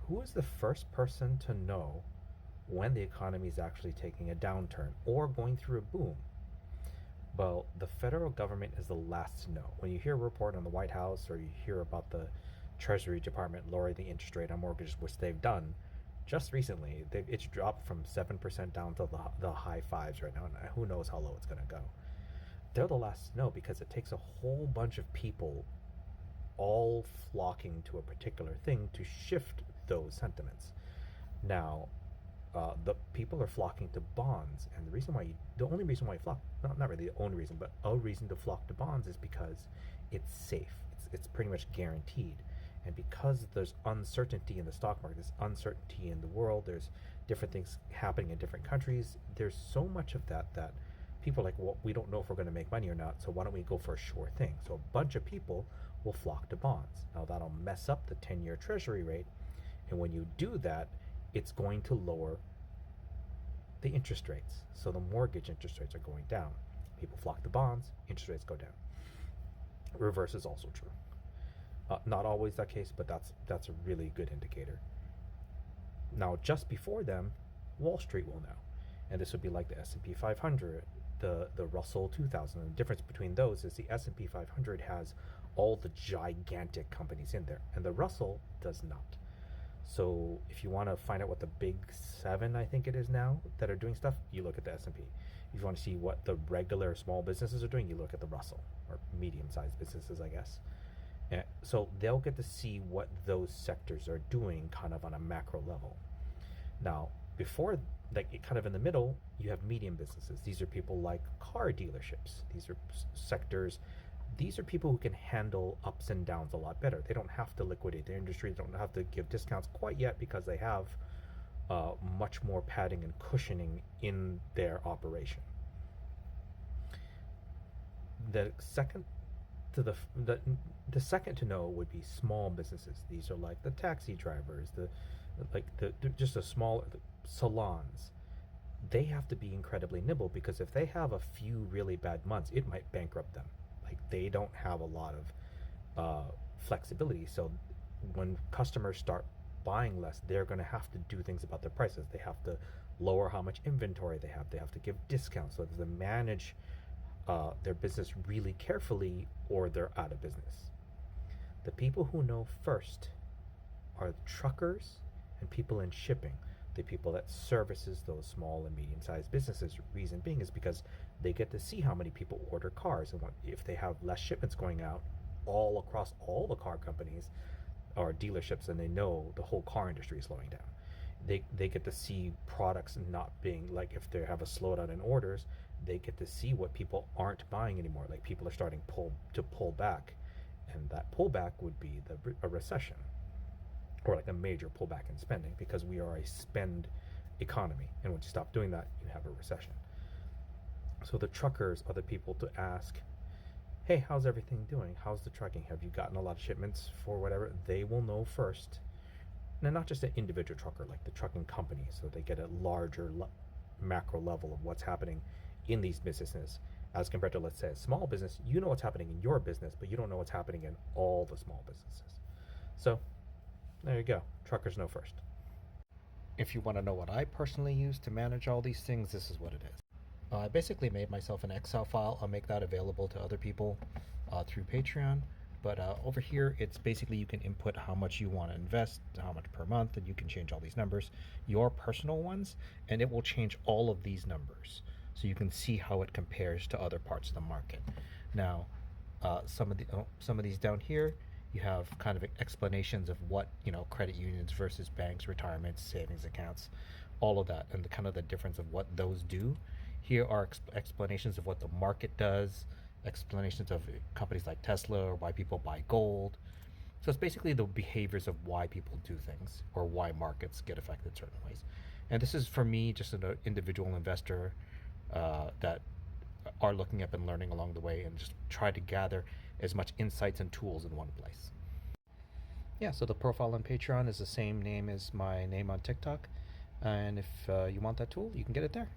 who is the first person to know when the economy is actually taking a downturn or going through a boom? Well, the federal government is the last to know. When you hear a report on the White House or you hear about the Treasury Department lowering the interest rate on mortgages, which they've done just recently, it's dropped from 7% down to the high fives right now, and who knows how low it's going to go. They're the last to know because it takes a whole bunch of people all flocking to a particular thing to shift those sentiments. Now, the people are flocking to bonds, and the only reason why you flock, not really the only reason, but a reason to flock to bonds is because it's safe. It's pretty much guaranteed, and because there's uncertainty in the stock market, there's uncertainty in the world, there's different things happening in different countries. There's so much of that people are like, well, we don't know if we're going to make money or not, so why don't we go for a sure thing? So a bunch of people will flock to bonds. Now that'll mess up the 10-year treasury rate, and when you do that, it's going to lower the interest rates. So the mortgage interest rates are going down. People flock to bonds, interest rates go down. Reverse is also true. Not always that case, but that's a really good indicator. Now, just before them, Wall Street will know, and this would be like the S&P 500, the Russell 2000. And the difference between those is the S&P 500 has all the gigantic companies in there, and the Russell does not. So if you want to find out what the big seven, I think it is now, that are doing stuff, you look at the S&P. If you want to see what the regular small businesses are doing, you look at the Russell, or medium-sized businesses, I guess. And so they'll get to see what those sectors are doing kind of on a macro level. Now, before, like kind of in the middle, you have medium businesses. These are people like car dealerships. These are sectors. These are people who can handle ups and downs a lot better. They don't have to liquidate their industry. They don't have to give discounts quite yet because they have much more padding and cushioning in their operation. The second the second to know would be small businesses. These are like the taxi drivers, the just a small salons. They have to be incredibly nimble because if they have a few really bad months, it might bankrupt them. Like they don't have a lot of flexibility. So when customers start buying less, they're going to have to do things about their prices. They have to lower how much inventory they have. They have to give discounts so that they manage their business really carefully, or they're out of business. The people who know first are the truckers and people in shipping, the people that services those small and medium-sized businesses. Reason being is because they get to see how many people order cars, and if they have less shipments going out all across all the car companies or dealerships, and they know the whole car industry is slowing down. They get to see products not being, like if they have a slowdown in orders, they get to see what people aren't buying anymore. Like people are starting to pull back, and that pullback would be a recession, or like a major pullback in spending, because we are a spend economy, and once you stop doing that, you have a recession. So the truckers are the people to ask, hey, how's everything doing? How's the trucking? Have you gotten a lot of shipments for whatever? They will know first. And not just an individual trucker, like the trucking company, so they get a larger macro level of what's happening in these businesses, as compared to, let's say, a small business. You know what's happening in your business, but you don't know what's happening in all the small businesses. So there you go. Truckers know first. If you want to know what I personally use to manage all these things, this is what it is. I basically made myself an Excel file. I'll make that available to other people through Patreon. But over here, it's basically you can input how much you want to invest, how much per month, and you can change all these numbers, your personal ones, and it will change all of these numbers. So you can see how it compares to other parts of the market. Now, some of these down here, you have kind of explanations of what, credit unions versus banks, retirements, savings accounts, all of that, and the kind of the difference of what those do. Here are explanations of what the market does, explanations of companies like Tesla, or why people buy gold. So it's basically the behaviors of why people do things, or why markets get affected certain ways. And this is for me, just an individual investor that are looking up and learning along the way, and just try to gather as much insights and tools in one place. Yeah, so the profile on Patreon is the same name as my name on TikTok. And if you want that tool, you can get it there.